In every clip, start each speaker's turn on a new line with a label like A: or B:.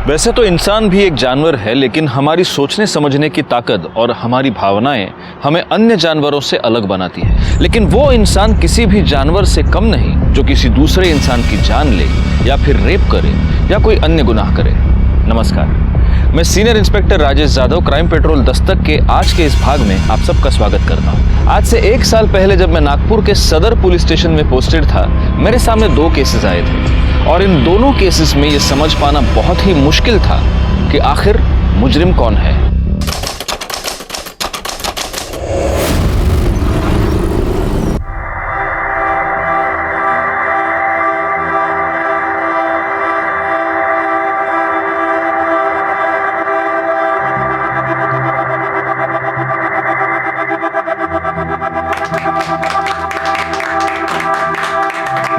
A: वैसे तो इंसान भी एक जानवर है, लेकिन हमारी सोचने समझने की ताकत और हमारी भावनाएं हमें अन्य जानवरों से अलग बनाती है। लेकिन वो इंसान किसी भी जानवर से कम नहीं जो किसी दूसरे इंसान की जान ले या फिर रेप करे या कोई अन्य गुनाह करे। नमस्कार, मैं senior inspector Rajesh Jadhav crime petrol Dastak के आज के इस भाग में आप सबका स्वागत करता हूँ। आज से 1 साल पहले जब मैं नागपुर के सदर पुलिस स्टेशन में पोस्टेड था, मेरे सामने 2 केसेस आए थे और इन दोनों केसेस में ये समझ पाना बहुत ही मुश्किल था कि आखिर मुजरिम कौन है।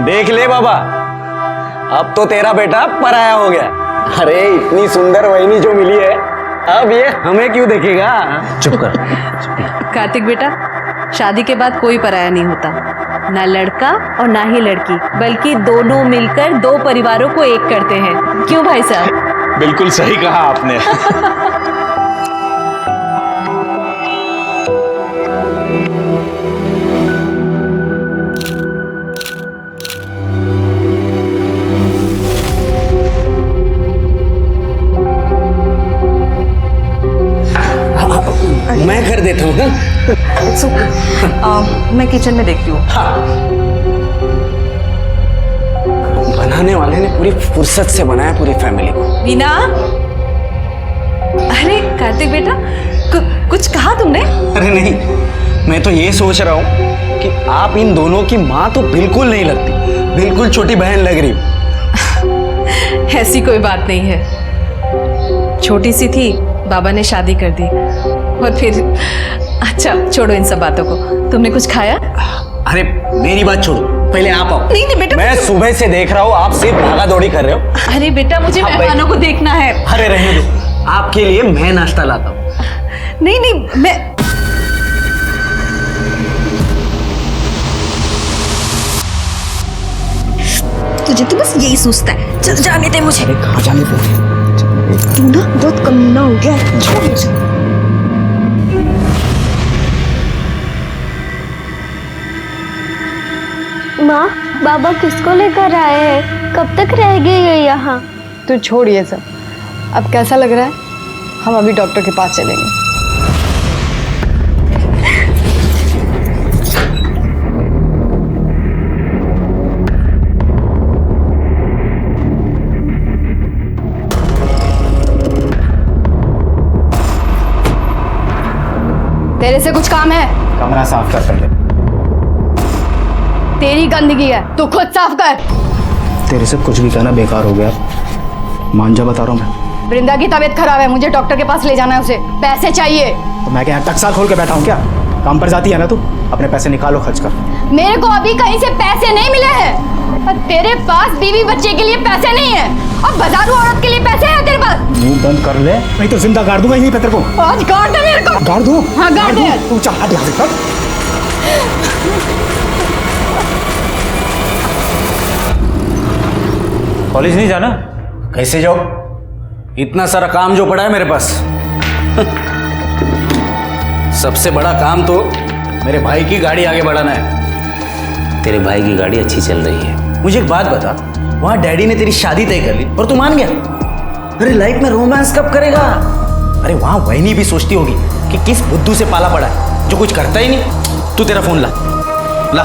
B: देख ले बाबा, अब तो तेरा बेटा पराया हो गया। अरे इतनी सुंदर वहिनी जो मिली है, अब ये हमें क्यों देखेगा?
C: चुप कर।
D: कार्तिक बेटा, शादी के बाद कोई पराया नहीं होता, ना लड़का और ना ही लड़की, बल्कि दोनों मिलकर 2 परिवारों को एक करते हैं। क्यों भाई साहब?
A: बिल्कुल सही कहा आपने।
B: मैं कर देता हूँ।
D: मैं किचन में देखती हूँ।
B: बनाने वाले ने पूरी फुर्सत से बनाया पूरी फैमिली को।
D: वीना, अरे कार्तिक बेटा, कुछ कहा तुमने?
B: अरे नहीं, मैं तो ये सोच रहा हूँ कि आप इन दोनों की माँ तो बिल्कुल नहीं लगती, बिल्कुल छोटी बहन लग रही हो।
D: ऐसी कोई बात नहीं है, छोटी सी थी, बाबा ने शादी कर दी और फिर। अच्छा छोड़ो इन सब बातों को, तुमने कुछ खाया?
B: अरे मेरी बात छोड़ो, पहले आप आओ।
D: नहीं नहीं बेटा,
B: मैं सुबह से देख रहा हूँ आप सिर्फ भागा दौड़ी कर रहे हो।
D: अरे बेटा, मुझे मेहमानों को देखना है।
B: अरे रहने दो, आपके लिए मैं नाश्ता लाता हूँ।
D: नहीं नहीं, मैं तुझे तो बस यही सोचता है। चल जाने दे मुझे।
B: अरे कहाँ जाने दो?
D: तू ना बहुत कमीना हो गया। छोड़ मुझे।
E: माँ, बाबा किसको लेकर आए हैं? कब तक रहेंगे ये यहाँ?
F: तू छोड़ ये सब। अब कैसा लग रहा है? हम अभी डॉक्टर के पास चलेंगे। तेरे से कुछ काम है?
B: कमरा साफ कर पहले।
F: तेरी गंदगी है, तू खुद साफ कर।
B: तेरे से कुछ भी कहना बेकार हो गया, मान जा, बता रहा हूँ मैं।
F: वृंदा की तबीयत खराब है, मुझे डॉक्टर के पास ले जाना है उसे। पैसे चाहिए।
B: तो मैं क्या टकसाल खोल के बैठा हूँ क्या? काम पर जाती है ना तू, अपने पैसे निकालो, खर्च कर।
F: मेरे को अभी कहीं से पैसे नहीं मिले हैं और तेरे पास बीवी बच्चे के लिए पैसे नहीं है और बाजारू औरत के लिए पैसे हैं तेरे पास?
B: मुंह बंद कर ले, नहीं तो जिंदा गाड़ दूंगा यहीं पे तेरे को।
F: आज गाड़ दे मेरे को।
B: गाड़ दूं?
F: हाँ गाड़ दे।
B: तू चाह हट यहाँ से।
C: कॉलेज नहीं जाना?
B: कैसे जाओ? इतना सारा काम जो पड़ा है मेरे पास। सबसे बड़ा काम तो मेरे भाई की गाड़ी आगे बढ़ाना है।
C: तेरे भाई की गाड़ी अच्छी चल रही है।
B: मुझे एक बात बता, वहां डैडी ने तेरी शादी तय कर ली और तू मान गया? अरे लाइफ में रोमांस कब करेगा? अरे वहां वहिनी भी सोचती होगी कि किस बुद्धू से पाला पड़ा है जो कुछ करता ही नहीं। तू तेरा फोन ला ला।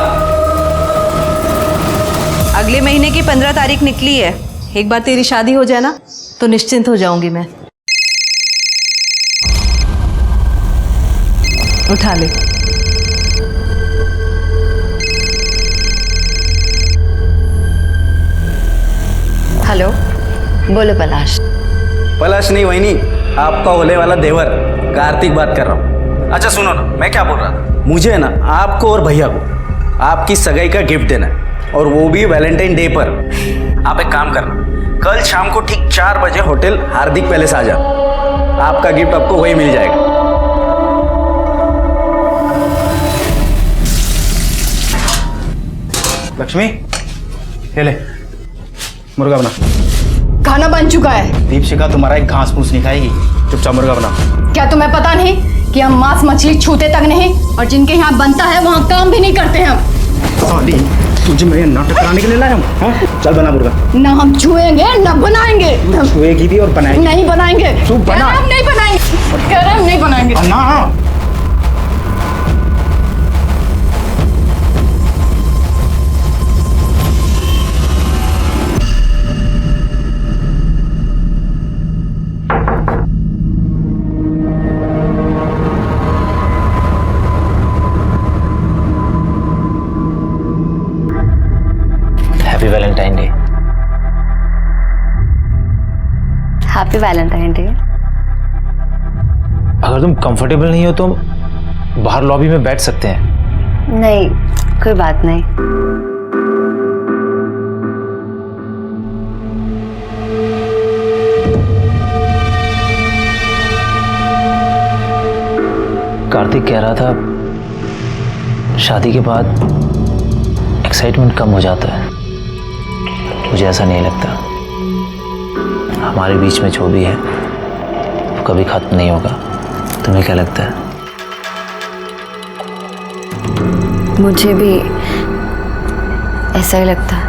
D: अगले महीने की 15 तारीख निकली है। एक बार तेरी शादी हो जाए ना तो निश्चिंत हो जाऊंगी मैं। उठा ले।
E: हेलो, बोलो पलाश।
B: पलाश नहीं वहिनी, आपका होने वाला देवर कार्तिक बात कर रहा हूँ। अच्छा सुनो ना, मैं क्या बोल रहा था, मुझे ना आपको और भैया को आपकी सगाई का गिफ्ट देना है, और वो भी वैलेंटाइन डे पर। आप एक काम करना, कल शाम को ठीक 4 बजे होटल हार्दिक पैलेस आ जा। आपका गिफ्ट आपको वही मिल जाएगा। लक्ष्मी, ये ले मुर्गा बना।
F: खाना बन चुका है।
B: दीपशिका तुम्हारा एक घास फूस नहीं खाएगी, चुपचाप मुर्गा बना।
F: क्या तुम्हें पता नहीं कि हम मांस मछली छूते तक नहीं, और जिनके यहाँ बनता है वहाँ काम भी नहीं करते हम।
B: सॉरी, तुझे मैं नाटक कराने के लिए लाया हूँ। हाँ? चल बना मुर्गा।
F: ना हम छुएंगे ना बनाएंगे।
B: छुएगी भी और बनाएगी।
F: नहीं बनाएंगे।
B: तू बना।
F: कह रहे हम नहीं बनाएंगे। कह रहे हम नहीं बनाएंगे।
B: ना
C: happy Valentine day.
D: Happy Valentine day.
C: अगर तुम कंफर्टेबल नहीं हो तो हम बाहर लॉबी में बैठ सकते हैं।
D: नहीं, कोई बात नहीं।
C: कार्तिक कह रहा था शादी के बाद एक्साइटमेंट कम हो जाता है। मुझे ऐसा नहीं लगता। हमारे बीच में जो भी है वो कभी खत्म नहीं होगा। तुम्हें क्या लगता है?
D: मुझे भी ऐसा ही लगता है।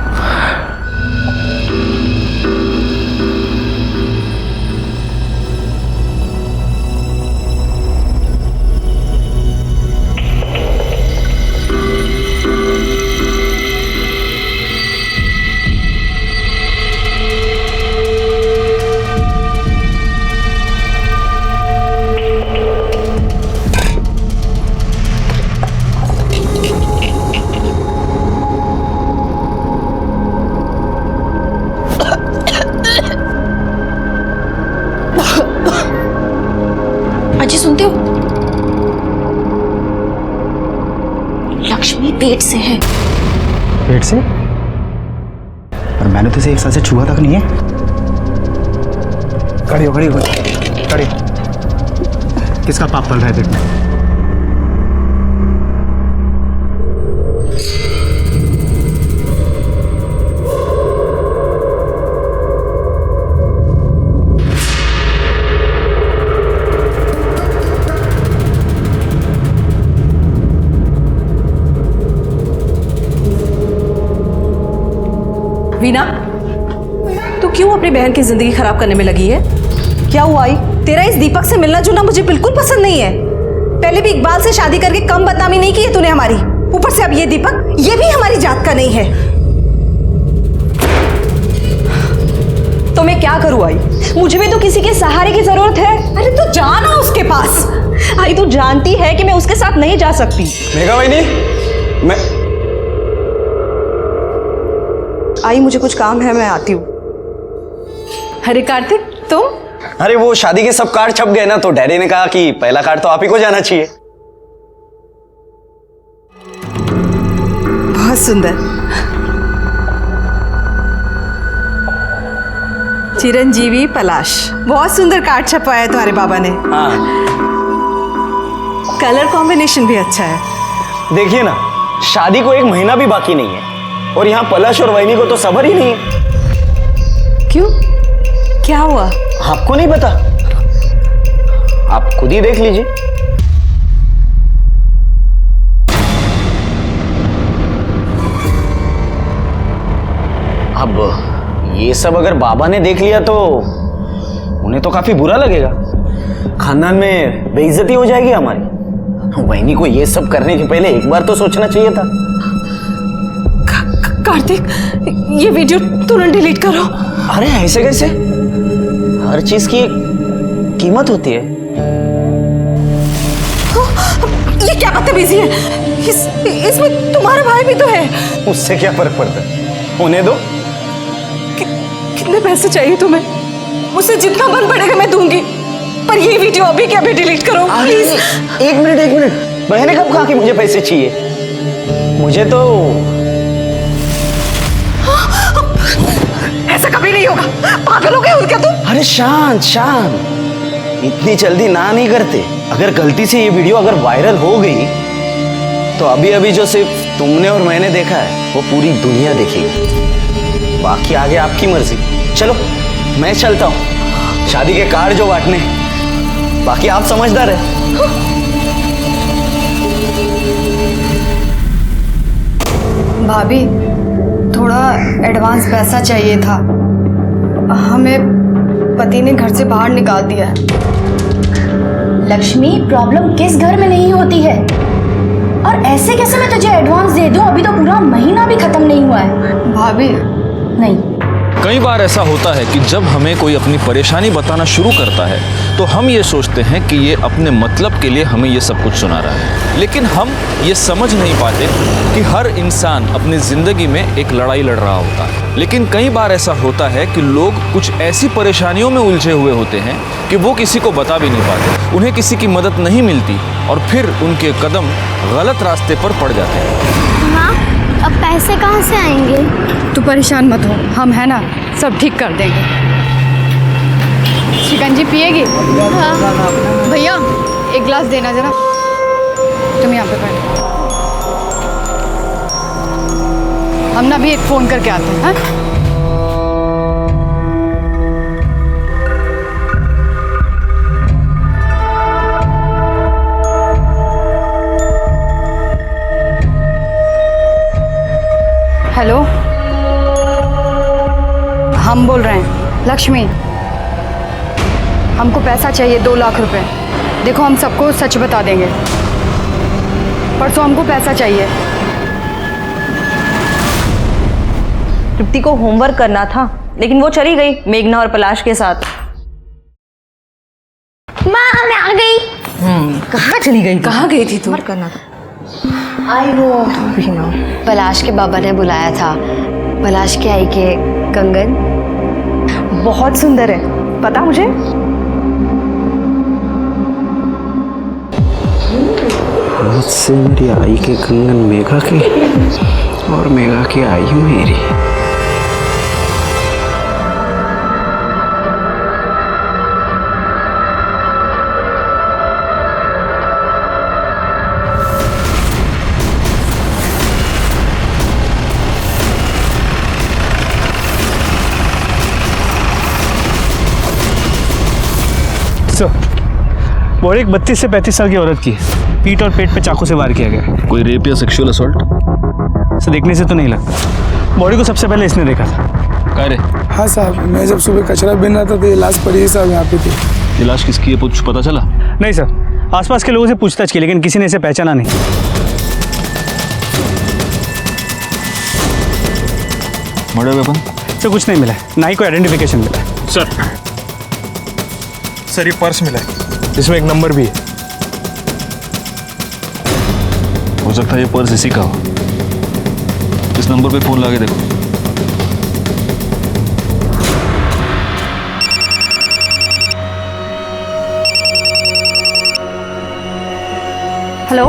F: अजी सुनते हो?
E: लक्ष्मी पेट से है।
B: पेट से? पर मैंने तो इसे 1 साल से छुआ तक नहीं है। खड़ी हो, खड़ी हो, खड़ी हो। किसका पाप पल रहा है पेट में?
D: वीना, तू क्यों अपनी बहन की जिंदगी खराब करने में लगी है? क्या हुआ आई? तेरा इस दीपक से मिलना जुलना मुझे बिल्कुल पसंद नहीं है। पहले भी इकबाल से शादी करके कम बदनामी नहीं की है तूने हमारी। ऊपर से अब ये दीपक, ये भी हमारी जात का नहीं है। तो मैं क्या करूं आई? मुझे भी तो किसी के सहारे की जरूरत है। अरे तू जाना उसके पास। आई तू जानती है कि मैं उसके साथ नहीं जा सकती।
B: मेघा बहनी, मैं
D: आई मुझे कुछ काम है, मैं आती हूँ। अरे कार्तिक, तुम?
B: अरे वो शादी के सब कार्ड छप गए ना, तो डैडी ने कहा कि पहला कार्ड तो आप ही को जाना चाहिए।
D: बहुत सुंदर। चिरंजीवी पलाश, बहुत सुंदर कार्ड छपवाया है तुम्हारे बाबा ने।
B: हाँ
D: कलर कॉम्बिनेशन भी अच्छा है।
B: देखिए ना, शादी को 1 महीना भी बाकी नहीं है और यहाँ पलाश और वैनी को तो सबर ही नहीं है।
D: क्यों? क्या हुआ?
B: आपको नहीं पता? आप खुद ही देख लीजिए। अब ये सब अगर बाबा ने देख लिया तो उन्हें तो काफी बुरा लगेगा। खानदान में बेइज्जती हो जाएगी हमारी। वैनी को ये सब करने के पहले एक बार तो सोचना चाहिए था।
D: कार्तिक, ये वीडियो तुरंत डिलीट करो।
B: अरे ऐसे कैसे? हर चीज की एक कीमत होती है।
D: ये क्या बदतमीजी है? इसमें तुम्हारा भाई भी तो है।
B: उससे क्या फर्क पड़ता है? होने दो।
D: कितने पैसे चाहिए तुम्हें? मुझसे जितना मन पड़ेगा मैं दूंगी, पर ये वीडियो अभी के अभी डिलीट करो प्लीज।
B: 1 मिनट। मैंने कब कहा कि मुझे पैसे चाहिए? मुझे तो
D: ऐसा कभी नहीं होगा। पागल हो गए हो क्या तुम?
B: अरे शांत शांत, इतनी जल्दी ना नहीं करते। अगर गलती से ये वीडियो अगर वायरल हो गई तो अभी अभी जो सिर्फ तुमने और मैंने देखा है वो पूरी दुनिया देखेगी। बाकी आगे आपकी मर्जी। चलो मैं चलता हूँ शादी के कार्ड जो बांटने, बाकी आप समझदार है।
F: भाभी, थोड़ा एडवांस पैसा चाहिए था। हमें पति ने घर से बाहर निकाल दिया है।
G: लक्ष्मी, प्रॉब्लम किस घर में नहीं होती है? और ऐसे कैसे मैं तुझे एडवांस दे दूं? अभी तो पूरा महीना भी खत्म नहीं हुआ है।
F: भाभी,
G: नहीं,
A: कई बार ऐसा होता है कि जब हमें कोई अपनी परेशानी बताना शुरू करता है तो हम ये सोचते हैं कि ये अपने मतलब के लिए हमें ये सब कुछ सुना रहा है, लेकिन हम ये समझ नहीं पाते कि हर इंसान अपनी ज़िंदगी में एक लड़ाई लड़ रहा होता है। लेकिन कई बार ऐसा होता है कि लोग कुछ ऐसी परेशानियों में उलझे हुए होते हैं कि वो किसी को बता भी नहीं पाते, उन्हें किसी की मदद नहीं मिलती और फिर उनके कदम गलत रास्ते पर पड़ जाते हैं।
E: माँ, अब पैसे कहाँ से आएंगे?
F: तू परेशान मत हो, हम है ना, सब ठीक कर देंगे। शिकंजी पिएगी? हाँ। भैया, एक गिलास देना जरा। तुम यहाँ पे बैठो, हम ना भी एक फ़ोन करके आते हैं। हाँ? हेलो, हम बोल रहे हैं। लक्ष्मी, हमको पैसा चाहिए 2 लाख रुपए। देखो, हम सबको सच बता देंगे, परसों हमको पैसा चाहिए।
D: तृप्ति को होमवर्क करना था, लेकिन वो चली गई मेघना और पलाश के साथ।
E: माँ, मैं आ गई।
D: कहाँ चली गई? कहाँ गई थी तू? करना था।
E: आई वो पलाश के बाबा ने बुलाया था। पलाश के आई के कंगन
D: बहुत सुंदर है, पता मुझे।
B: मुझसे मेरी आई के कंगन मेघा की और मेघा की आई मेरी।
H: बॉडी एक 32 से 35 साल की औरत की है। पीठ और पेट पे चाकू से वार किया गया है।
A: कोई रेप या सेक्सुअल असॉल्ट?
H: इसे देखने से तो नहीं लगता। बॉडी को सबसे पहले इसने देखा था।
A: क्या रे?
I: हाँ साहब, मैं जब सुबह कचरा बीन रहा था तो ये लाश पड़ी है साहब यहाँ पे थी।
A: ये लाश किसकी है कुछ पता चला?
H: नहीं सर, आसपास के लोगों से पूछताछ की, लेकिन किसी ने इसे पहचाना नहीं।
A: Murder weapon?
H: सर कुछ नहीं मिला है, ना ही कोई आइडेंटिफिकेशन मिला है।
I: सर ये पर्स मिला है, इसमें एक नंबर भी है।
A: हो सकता है ये पर्स इसी का हो। इस नंबर पे फोन लगा के देखो।
D: हेलो,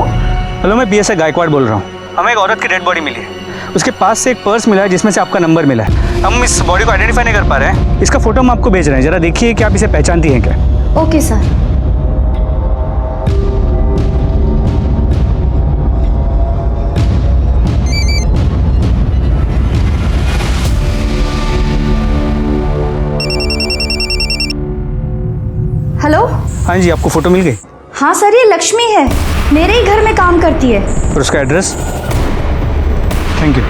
H: हेलो, मैं PSI गायकवाड़ बोल रहा हूँ। हमें एक औरत की डेड बॉडी मिली है। उसके पास से एक पर्स मिला है जिसमें से आपका नंबर मिला है। हम इस बॉडी को आइडेंटिफाई नहीं कर पा रहे हैं। इसका फोटो हम आपको भेज रहे हैं, जरा देखिए कि आप इसे पहचानती हैं क्या।
E: Okay sir.
G: हेलो।
H: हाँ जी, आपको फोटो मिल गई?
G: हाँ सर, ये लक्ष्मी है, मेरे ही घर में काम करती है।
H: और उसका एड्रेस? Thank you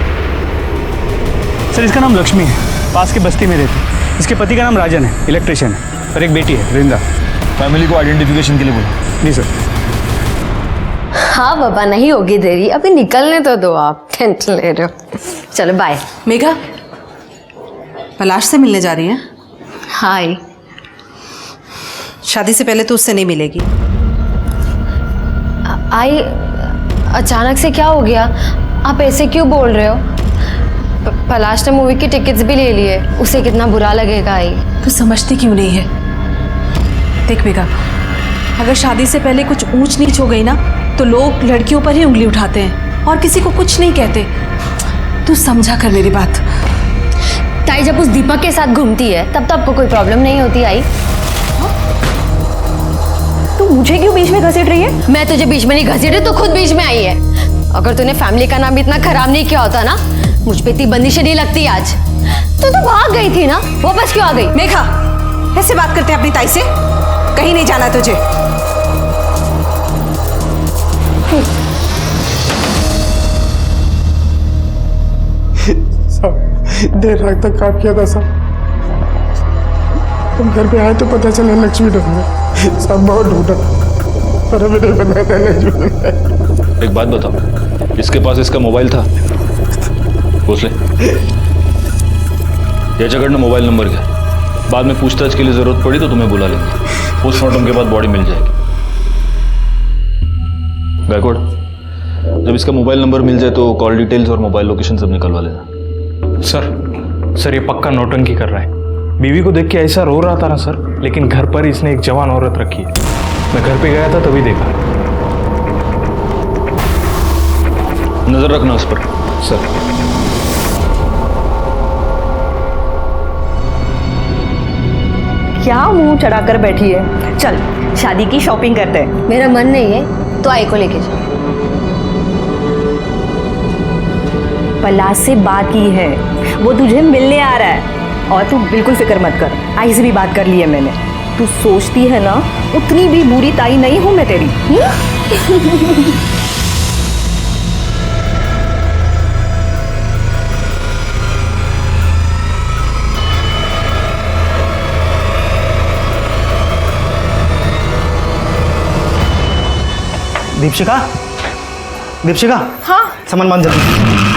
H: sir. इसका नाम लक्ष्मी है, पास की बस्ती में रहती है। इसके पति का नाम राजन है, इलेक्ट्रिशियन है, और एक बेटी है वृंदा।
A: फैमिली को आइडेंटिफिकेशन के लिए बोला।
H: जी सर।
J: हाँ बाबा, नहीं होगी देरी, अभी निकलने तो दो, आप टेंशन ले रहे हो। चलो बाय।
D: मेघा, पलाश से मिलने जा रही है?
J: हाय।
D: शादी से पहले तो उससे नहीं मिलेगी।
J: आई, अचानक से क्या हो गया? आप ऐसे क्यों बोल रहे हो? पलाश ने मूवी की टिकट्स भी ले लिए, उसे कितना बुरा लगेगा। आई,
D: तू समझती क्यों नहीं है? देख मेघा, अगर शादी से पहले कुछ ऊंच नीच हो गई ना तो लोग लड़कियों पर ही उंगली उठाते हैं और किसी को कुछ नहीं कहते। तू समझा कर मेरी बात।
J: ताई जब उस दीपक के साथ घूमती है तब तो आपको कोई प्रॉब्लम नहीं होती आई।
D: तू मुझे क्यों बीच में घसीट रही है?
J: मैं तुझे बीच में नहीं घसीटी, तो खुद बीच में आई है। अगर तूने फैमिली का नाम इतना खराब नहीं किया होता ना, मुझ पे इतनी बंदिशें नहीं लगती आज। तो भाग गई थी ना, वापस क्यों आ गई?
D: मेघा, ऐसे बात करते हैं अपनी ताई से? कहीं नहीं जाना तुझे।
I: देर रात तक काम किया था सब। तुम घर पे आए तो पता चला लक्ष्मी ढूंढ गई। सब बहुत ढूंढा पर हमें नहीं पता था लक्ष्मी।
A: एक बात बताओ, इसके पास इसका मोबाइल था? पूछ ले। ये जगह ना मोबाइल नंबर क्या? बाद में पूछताछ के लिए जरूरत पड़ी तो तुम्हें बुला लेंगे। पोस्टमार्टम के बाद बॉडी मिल जाएगी। गायकवाड़, जब इसका मोबाइल नंबर मिल जाए तो कॉल डिटेल्स और मोबाइल लोकेशन सब निकलवा लेना।
K: सर ये पक्का नौटंकी कर रहा है। बीवी को देख के ऐसा रो रहा था ना सर, लेकिन घर पर इसने एक जवान औरत रखी है। मैं घर पे गया था तभी देखा।
A: नजर रखना उस पर।
K: सर
D: क्या मुंह चढ़ाकर बैठी है? चल शादी की शॉपिंग करते हैं।
J: मेरा मन नहीं है तो आई को लेके जाओ।
D: पलाश से बात की है, वो तुझे मिलने आ रहा है। और तू बिल्कुल फिक्र मत कर, आई से भी बात कर ली है मैंने। तू सोचती है ना उतनी भी बुरी ताई नहीं हूं मैं तेरी।
B: दीपशिका
J: हाँ
B: सामान बांध जल्दी।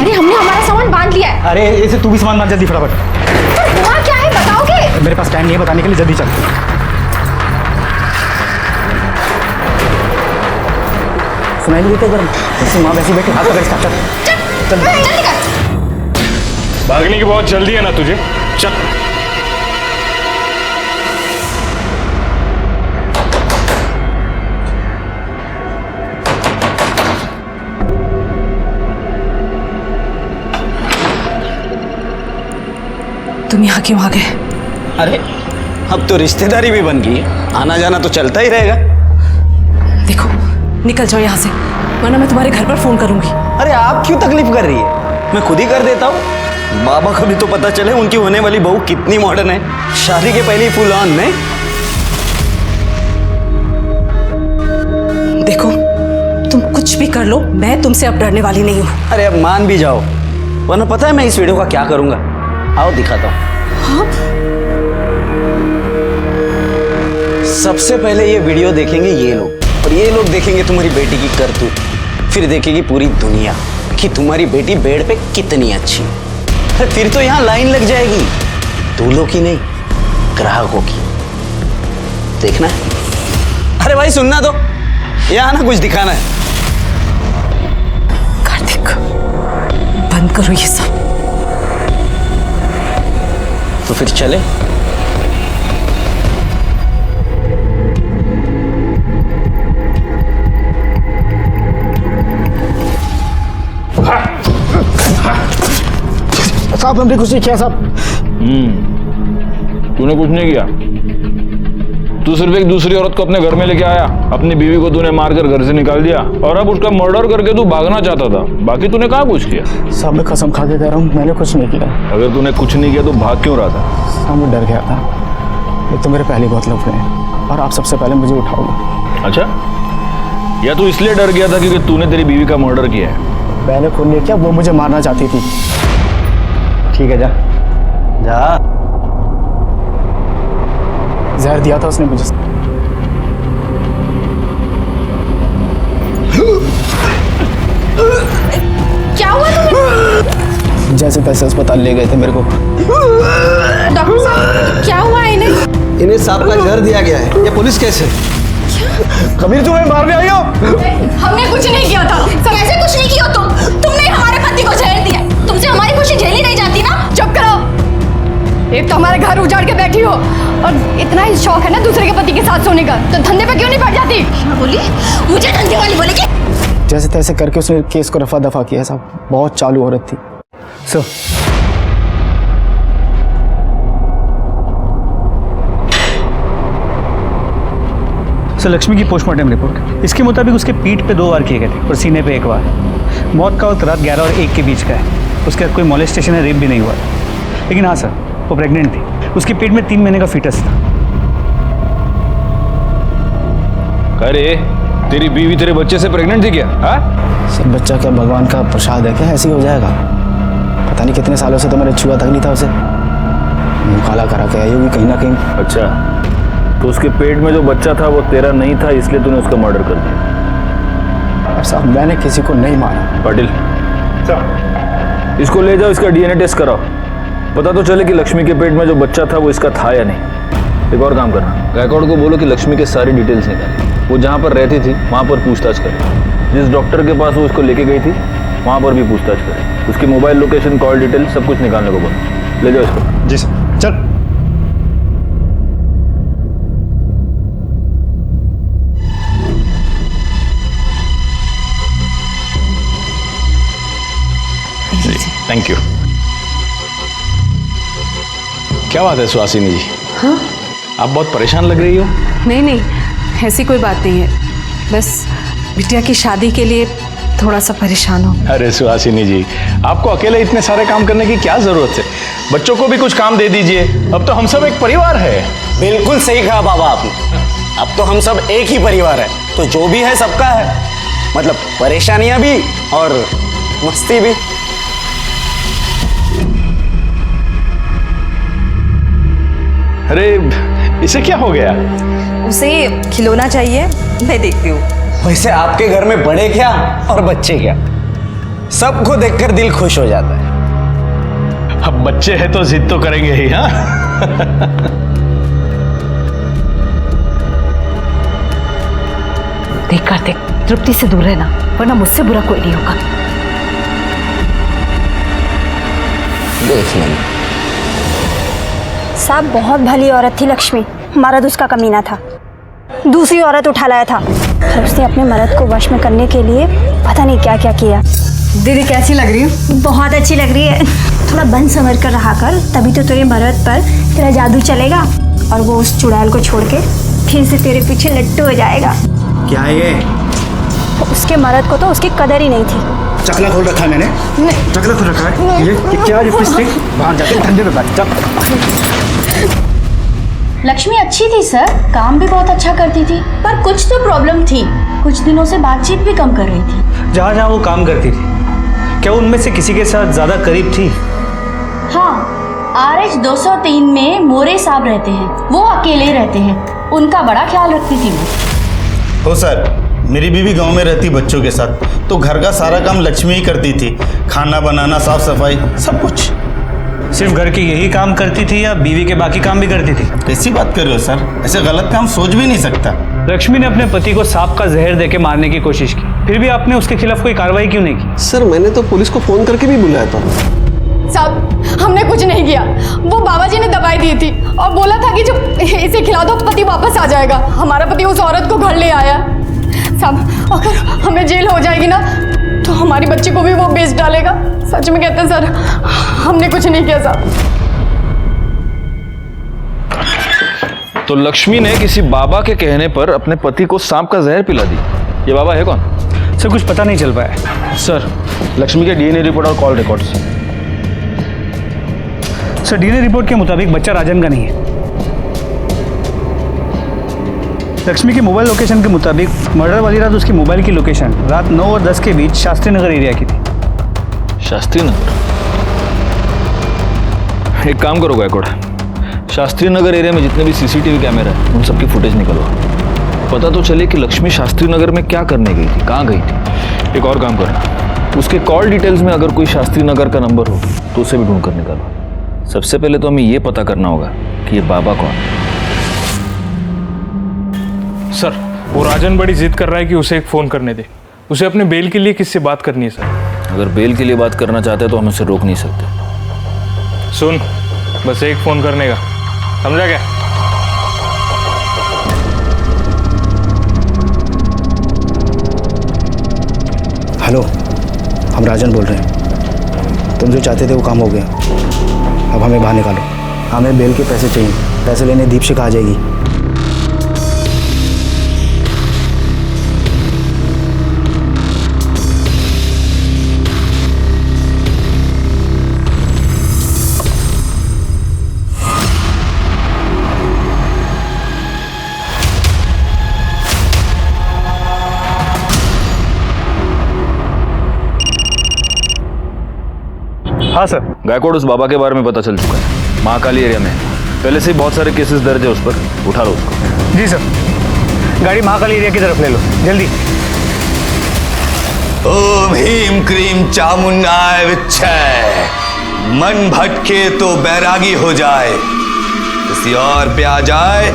J: अरे हमने हमारा सामान बांध लिया है।
B: अरे इसे तू भी सामान बांध जल्दी फटाफट।
J: तो हुआ क्या है बताओगे?
B: मेरे पास टाइम नहीं है बताने के लिए, जल्दी चल। सुनाई नहीं देता गर्म? ऐसे माँ वैसे बैठे हाथ पकड़ इसका। चल चल
J: जल्दी कर।
K: भागने की बहुत जल्दी है ना तुझे? चल।
D: तुम यहाँ क्यों आ गए?
B: अरे अब तो रिश्तेदारी भी बन गई है, आना जाना तो चलता ही रहेगा।
D: देखो निकल जाओ यहाँ से, वरना मैं तुम्हारे घर पर फोन करूंगी।
B: अरे आप क्यों तकलीफ कर रही है? मैं खुद ही कर देता हूँ। बाबा को भी तो पता चले उनकी होने वाली बहू कितनी मॉडर्न है। शादी के पहले ही फुल ऑन नहीं।
D: देखो तुम कुछ भी कर लो, मैं तुमसे अब डरने वाली नहीं हूँ।
B: अरे अब मान भी जाओ, वरना पता है मैं इस वीडियो का क्या करूंगा? आओ दिखाता हूँ।
D: हाँ?
B: सबसे पहले ये वीडियो देखेंगे ये लोग, और ये लोग देखेंगे तुम्हारी बेटी की करतूत। फिर देखेगी पूरी दुनिया कि तुम्हारी बेटी बेड पे कितनी अच्छी। फिर तो यहाँ लाइन लग जाएगी, दूल्हों की नहीं ग्राहकों की। देखना है? अरे भाई सुनना तो, यहाँ ना कुछ दिखाना है।
D: कार्तिक बंद करो ये सब।
B: तो फिर चले?
I: साहब हमने कुछ नहीं किया साहब।
A: तूने कुछ नहीं किया। तू सिर्फ एक दूसरी औरत को अपने घर में लेके आया, अपनी बीवी को तूने मारकर घर से निकाल दिया, और अब उसका मर्डर करके तू भागना चाहता था। बाकी तूने कहाँ कुछ किया?
I: साहब मैं कसम खा के कह रहा हूँ, मैंने कुछ नहीं किया।
A: अगर तूने कुछ नहीं किया तो भाग क्यों रहा था?
I: साहब मैं डर गया था। एक तो मेरे पहले बहुत लफड़े हैं, और आप सबसे पहले मुझे उठाओगे।
A: अच्छा, या तू इसलिए डर गया था क्योंकि तूने तेरी बीवी का मर्डर किया है?
I: मैंने खून नहीं किया, वो मुझे मारना चाहती थी।
B: ठीक है जा जा।
I: जहर दिया था उसने मुझे।
J: क्या हुआ तुम्हें?
I: जैसे तैसे अस्पताल ले गए थे मेरे को।
J: डॉक्टर साहब क्या हुआ है इन्हें?
B: इन्हें सांप का जहर दिया गया है। ये पुलिस केस है।
I: कबीर तुम्हें मारने आई हो?
F: हमने कुछ नहीं किया था। सब ऐसे कुछ नहीं किया तुमने हमारे पति को जहर दिया। तुमसे हमारी खुशी झेली नहीं जाती ना? चुप करो। एक तो हमारे घर उजाड़ के बैठी हो, और इतना ही शौक है ना दूसरे के पति के साथ सोने का, तो धंधे पे क्यों नहीं पड़ जाती? बोली मुझे धंधे वाली बोलेगी।
I: जैसे तैसे करके उसने केस को रफा दफा किया साहब। बहुत चालू औरत थी। सर
H: सर लक्ष्मी की पोस्टमार्टम रिपोर्ट इसके मुताबिक उसके पीठ पे 2 बार किए गए थे और सीने पे 1 बार। मौत का वक्त रात 11 और 1 के बीच का है। उसके बाद कोई मॉलेस्टेशन या रेप भी नहीं हुआ। लेकिन हाँ सर, वो प्रेग्नेंट थी। उसके पेट में 3 महीने का फीटस था।
A: अरे तेरी बीवी तेरे बच्चे से प्रेग्नेंट थी क्या? हाँ?
B: सर बच्चा क्या भगवान का प्रसाद है क्या? ऐसे ही हो जाएगा? पता नहीं कितने सालों से तो मैंने छुआ तक नहीं था उसे। मुँह काला करा के आई होगी कहीं ना कहीं।
A: अच्छा, तो उसके पेट में जो बच्चा था वो तेरा नहीं था, इसलिए तूने उसका मर्डर कर दिया।
B: और साहब मैंने किसी को नहीं मारा।
A: पाटिल इसको ले जाओ, इसका डीएनए टेस्ट कराओ, पता तो चले कि लक्ष्मी के पेट में जो बच्चा था वो इसका था या नहीं। एक और काम करना, गायकवाड़ को बोलो कि लक्ष्मी के सारी डिटेल्स निकाले। वो जहाँ पर रहती थी वहाँ पर पूछताछ करे। जिस डॉक्टर के पास वो उसको लेके गई थी वहाँ पर भी पूछताछ करे। उसकी मोबाइल लोकेशन, कॉल डिटेल सब कुछ निकालने को बोलो। ले जाओ इसको।
H: जी सर, चल।
K: Thank you. क्या बात है सुहासिनी जी?
D: हाँ?
K: आप बहुत परेशान लग रही हो।
D: नहीं नहीं, ऐसी कोई बात नहीं है, बस बिटिया की शादी के लिए थोड़ा सा परेशान हूँ।
K: अरे सुहासिनी जी, आपको अकेले इतने सारे काम करने की क्या जरूरत है? बच्चों को भी कुछ काम दे दीजिए। अब तो हम सब एक परिवार है।
B: बिल्कुल सही कहा बाबा आपने। अब तो हम सब एक ही परिवार है, तो जो भी है सबका है। मतलब परेशानियां भी और मस्ती भी।
K: अरे इसे क्या हो गया?
D: उसे खिलौना चाहिए, मैं देखती हूँ।
B: वैसे आपके घर में बड़े क्या और बच्चे क्या, सबको देखकर दिल खुश हो जाता है।
K: अब बच्चे हैं तो जिद तो करेंगे ही। हाँ
D: देख कार्तिक, तृप्ति से दूर रहना, वरना मुझसे बुरा कोई नहीं होगा।
B: देख लेना।
G: साहब बहुत भली औरत थी लक्ष्मी, मर्द उसका कमीना था। दूसरी औरत उठा लाया था और उसने अपने मर्द को वश में करने के लिए पता नहीं क्या क्या किया।
D: दीदी कैसी लग रही हूँ?
G: बहुत अच्छी लग रही है। थोड़ा बन संवर कर रहा कर, तभी तो तेरे मर्द पर तेरा जादू चलेगा और वो उस चुड़ैल को छोड़ के फिर से तेरे पीछे लट्टू हो जाएगा।
B: क्या है ये?
G: उसके मर्द को तो उसकी कदर ही नहीं थी।
B: चकला खोल रखा है मैंने। चकला खोल रखा है। ये क्या लिपस्टिक? बाहर जाके ठंडे में बैठ जा।
G: लक्ष्मी अच्छी थी सर, काम भी बहुत अच्छा करती थी, पर कुछ तो प्रॉब्लम थी। कुछ दिनों से बातचीत भी कम कर रही थी।
H: जहाँ जहाँ वो काम करती थी, क्या उनमें से किसी के साथ ज्यादा करीब थी?
G: हाँ, RH 203 में मोरे साहब रहते हैं, वो अकेले रहते हैं। उनका बड़ा ख्याल रखती थी वो।
L: हो सर, मेरी बीवी गांव में रहती बच्चों के साथ, तो घर का सारा काम लक्ष्मी ही करती थी। खाना बनाना, साफ सफाई, सब कुछ।
H: सिर्फ घर के यही काम करती थी या बीवी के बाकी काम भी करती थी?
L: कैसी बात कर रहे हो सर? ऐसे गलत काम सोच भी नहीं सकता।
H: लक्ष्मी ने अपने पति को सांप का जहर देके मारने की कोशिश की, फिर भी आपने उसके खिलाफ कोई कार्रवाई क्यों नहीं की?
I: सर मैंने तो पुलिस को फोन करके भी बुलाया था।
F: साहब हमने कुछ नहीं किया, वो बाबा जी ने दवाई दी थी और बोला था कि जब इसे खिला दो पति वापस आ जाएगा। हमारा पति उस औरत को घर ले आया। साहब अगर हमें जेल हो जाएगी ना तो हमारी बच्ची को भी वो बेच डालेगा। सच में कहते हैं सर, हमने कुछ नहीं किया साहब।
A: तो लक्ष्मी ने किसी बाबा के कहने पर अपने पति को सांप का जहर पिला दी। ये बाबा है कौन?
H: सर कुछ पता नहीं चल पाया।
A: सर लक्ष्मी के डीएनए रिपोर्ट और call records.
H: Sir DNA report के मुताबिक बच्चा राजन का नहीं है। लक्ष्मी के मोबाइल लोकेशन के मुताबिक मर्डर वाली रात उसकी मोबाइल की लोकेशन रात 9 और 10 के बीच शास्त्री नगर एरिया की थी।
A: शास्त्री नगर? एक काम करो गायकवाड़, शास्त्री नगर एरिया में जितने भी सीसीटीवी कैमरा है उन सबकी फुटेज निकलवाओ। पता तो चले कि लक्ष्मी शास्त्री नगर में क्या करने गई थी, कहाँ गई थी। एक और काम करना, उसके कॉल डिटेल्स में अगर कोई शास्त्री नगर का नंबर हो तो उसे भी ढूंढ कर निकालो। सबसे पहले तो हमें ये पता करना होगा कि ये बाबा कौन है।
K: सर वो राजन बड़ी जिद कर रहा है कि उसे एक फ़ोन करने दे। उसे अपने बेल के लिए किससे बात करनी है सर?
A: अगर बेल के लिए बात करना चाहते हैं तो हम उसे रोक नहीं सकते।
K: सुन, बस एक फ़ोन करने का, समझा क्या?
B: हेलो, हम राजन बोल रहे हैं। तुम जो चाहते थे वो काम हो गया। अब हमें बाहर निकालो। हमें बेल के पैसे चाहिए। पैसे लेने दीपशिखा आ जाएगी।
H: हाँ सर।
A: गायकवाड़, उस बाबा के बारे में पता चल चुका है, महाकाली एरिया में पहले से ही बहुत सारे केसेस दर्ज है उस पर, उठा लो उसको।
H: जी सर, गाड़ी महाकाली एरिया की तरफ ले लो जल्दी।
M: ओम ह्रीम क्रीम चामुंडाय विच्छय, मन भटके तो बैरागी हो जाए, किसी और पे आ जाए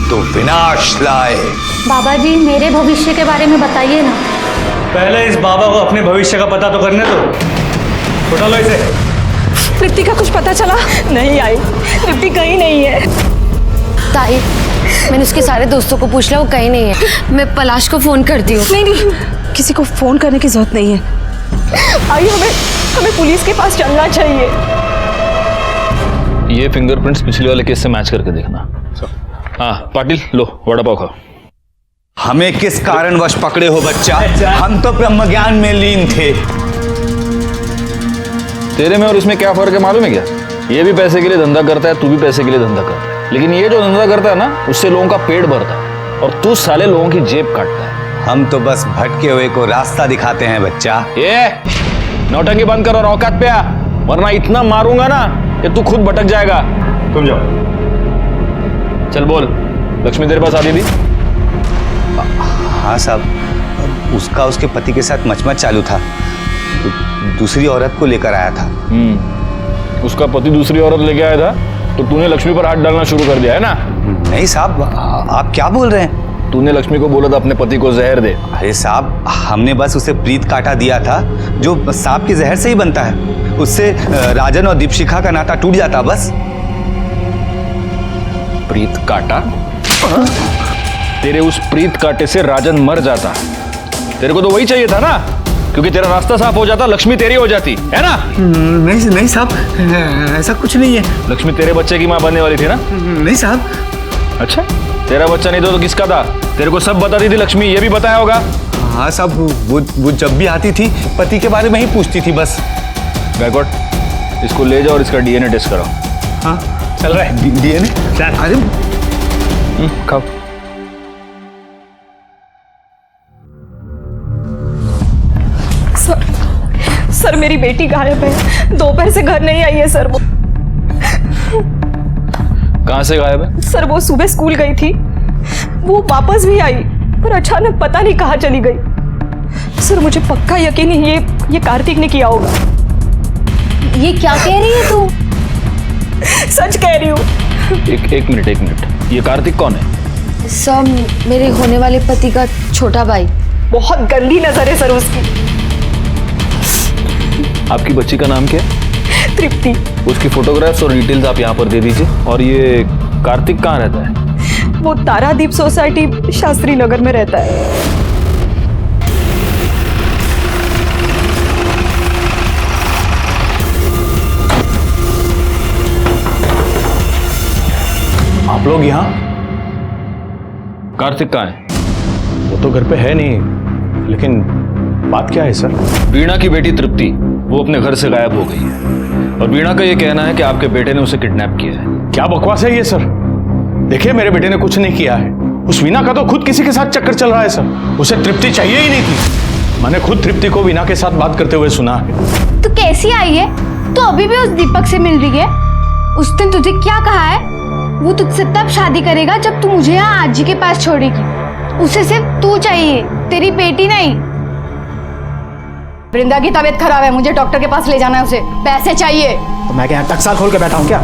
M: तो विनाश लाए।
G: बाबा जी मेरे भविष्य के बारे में बताइए ना।
H: पहले इस बाबा को अपने भविष्य का पता तो करने दो। उठा लो इसे।
D: तृप्ति का कुछ पता चला? नहीं आई, तृप्ति कहीं नहीं है।
J: ताई, मैंने उसके सारे दोस्तों को पूछ लिया, वो कहीं नहीं है। मैं पलाश को फोन करती हूँ।
D: नहीं नहीं, किसी को फोन करने की जरूरत नहीं है। आई, हमें पुलिस के पास चलना चाहिए।
A: ये फिंगरप्रिंट्स पिछले वाले केस से मैच करके देखना। हाँ पाटिल, लो वड़ा पाव खाओ।
M: हमें किस कारणवश पकड़े हो बच्चा? हम तो ब्रह्म ज्ञान में लीन थे।
A: तेरे में और इसमें क्या फर्क है मालूम है क्या? ये भी पैसे के लिए धंधा करता है, तू भी पैसे के लिए धंधा करता है, लेकिन ये जो धंधा करता है ना, उससे लोगों का पेट भरता है और तू साले लोगों की जेब काटता है।
M: हम तो बस भटके हुए को रास्ता दिखाते हैं बच्चा।
A: ये नौटंकी बंद कर और औकात पे आ, वरना इतना मारूंगा ना कि तू खुद भटक जाएगा। तुम जाओ। चल बोल, लक्ष्मी तेरे पास आती थी?
M: हाँ साहब, उसका उसके पति के साथ मचमच चालू था, दूसरी औरत को लेकर आया था।
A: उसका पति दूसरी औरत लेके आया था तो तूने लक्ष्मी पर हाथ डालना शुरू कर दिया है ना?
M: नहीं साहब, आप क्या बोल रहे हैं?
A: तूने लक्ष्मी को बोला था अपने पति को जहर दे।
M: अरे साहब, हमने बस उसे प्रीत काटा दिया था, जो सांप के जहर से ही बनता है। उससे राजन और दीपशिखा का नाता टूट जाता बस।
A: प्रीत काटा? तेरे उस प्रीत काटे से राजन मर जाता। तेरे को तो वही चाहिए था ना, क्योंकि तेरा रास्ता साफ हो जाता, लक्ष्मी तेरी हो जाती है ना?
H: नहीं साहब, ऐसा कुछ नहीं है।
A: लक्ष्मी तेरे बच्चे की माँ बनने वाली थी ना?
H: नहीं साहब।
A: अच्छा, तेरा बच्चा नहीं तो किसका था? तेरे को सब बताती थी लक्ष्मी, ये भी बताया होगा।
M: हाँ साहब, वो जब भी आती थी पति के बारे में ही पूछती थी बस।
A: गायकवाड़, इसको ले जाओ और इसका डीएनए टेस्ट कराओ।
H: हाँ चल रहा है
M: डीएनए।
H: अरे
A: खाओ।
D: सर मेरी बेटी गायब है, दोपहर से घर नहीं आई है सर। वो
A: कहाँ से गायब है?
D: सर वो सुबह स्कूल गई थी, वो वापस भी आई पर अचानक पता नहीं कहाँ चली गई। सर मुझे पक्का यकीन है ये कार्तिक ने किया होगा।
G: ये क्या कह रही है तू?
D: सच कह रही हूँ।
A: एक मिनट, ये कार्तिक कौन है?
J: सब मेरे होने वाले पति का छोटा भाई।
D: बहुत गंदी नजर है सर उसकी।
A: आपकी बच्ची का नाम क्या है?
D: तृप्ति।
A: उसकी फोटोग्राफ्स और डिटेल्स आप यहाँ पर दे दीजिए। और ये कार्तिक कहाँ रहता है?
D: वो तारादीप सोसाइटी शास्त्री नगर में रहता है।
K: आप लोग यहाँ?
A: कार्तिक कहाँ है?
K: वो तो घर पे है नहीं, लेकिन बात क्या है सर?
A: वीणा की बेटी तृप्ति, वो अपने घर से गायब हो गई है और वीणा का ये कहना है कि आपके बेटे ने उसे किडनैप किया है।
K: क्या बकवास है ये सर? देखिए, मेरे बेटे ने कुछ नहीं किया है। उस वीणा का तो खुद किसी के साथ चक्कर चल रहा है सर। उसे तृप्ति चाहिए ही नहीं थी। मैंने खुद तृप्ति को वीणा के साथ बात करते हुए सुना है।
G: तू कैसी आई है? तू अभी भी उस दीपक से मिल रही है? उसने तुझे क्या कहा है? वो तुझसे तब शादी करेगा जब तू मुझे यहाँ आजी के पास छोड़ेगी। उसे सिर्फ तू चाहिए, तेरी बेटी नहीं।
F: वृंदा की तबीयत खराब है, मुझे डॉक्टर के पास ले जाना है, उसे पैसे चाहिए।
B: तो मैं क्या यहाँ टकसाल खोल के बैठा हूँ क्या?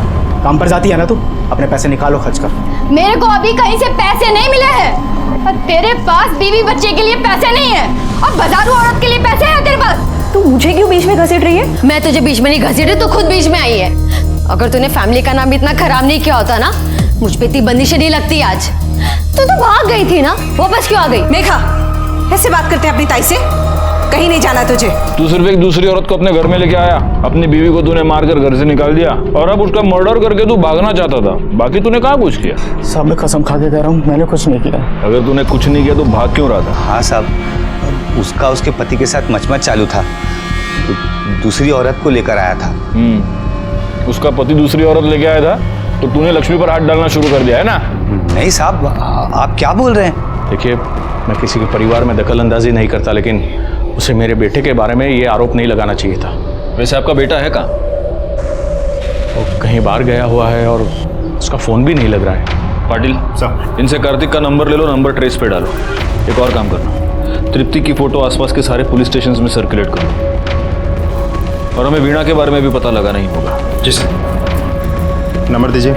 B: काम पर जाती है ना तू, अपने पैसे निकालो खर्च कर।
F: मेरे को अभी कहीं से पैसे नहीं मिले हैं और तेरे पास बीवी बच्चे के लिए पैसे नहीं है और बाजारू औरत के लिए पैसे हैं तेरे पास।
D: तू मुझे क्यों बीच में घसीट रही है?
J: मैं तुझे बीच में नहीं घसीट रही, तू खुद बीच में आई है। अगर तूने फैमिली का नाम इतना खराब नहीं किया होता ना, मुझ पे इतनी बंदिशें नहीं लगती आज। तू तो भाग गई थी ना, वापस क्यों आ गई?
D: मेघा, ऐसे बात करते हैं अपनी ताई से? कहीं नहीं जाना तुझे।
A: तू सिर्फ एक दूसरी औरत को अपने घर में लेके आया, अपनी बीवी को तूने मारकर घर से निकाल दिया और अब उसका मर्डर करके तू भागना चाहता था। बाकी तूने कहाँ कुछ किया?
B: साहब मैं कसम खा के कह रहा हूँ, मैंने कुछ नहीं किया।
A: अगर तूने कुछ नहीं किया तो भाग क्यों रहा था?
M: हाँ साहब, उसका उसके पति के साथ मचमच चालू था, दूसरी औरत को लेकर आया था।
A: उसका पति दूसरी औरत लेके आया था तो तूने लक्ष्मी पर हाथ डालना शुरू कर दिया है ना?
M: नहीं साहब, आप क्या बोल रहे हैं?
K: देखिए, मैं किसी के परिवार में दखल अंदाजी नहीं करता, लेकिन उसे मेरे बेटे के बारे में ये आरोप नहीं लगाना चाहिए था।
A: वैसे आपका बेटा है कहाँ?
K: वो कहीं बाहर गया हुआ है और उसका फोन भी नहीं लग रहा है।
A: पाटिल साहब, इनसे कार्तिक का नंबर ले लो, नंबर ट्रेस पे डालो। एक और काम करना, तृप्ति की फोटो आसपास के सारे पुलिस स्टेशन में सर्कुलेट करो, और हमें वीणा के बारे में भी पता लगाना ही होगा।
L: जी सर। नंबर दीजिए।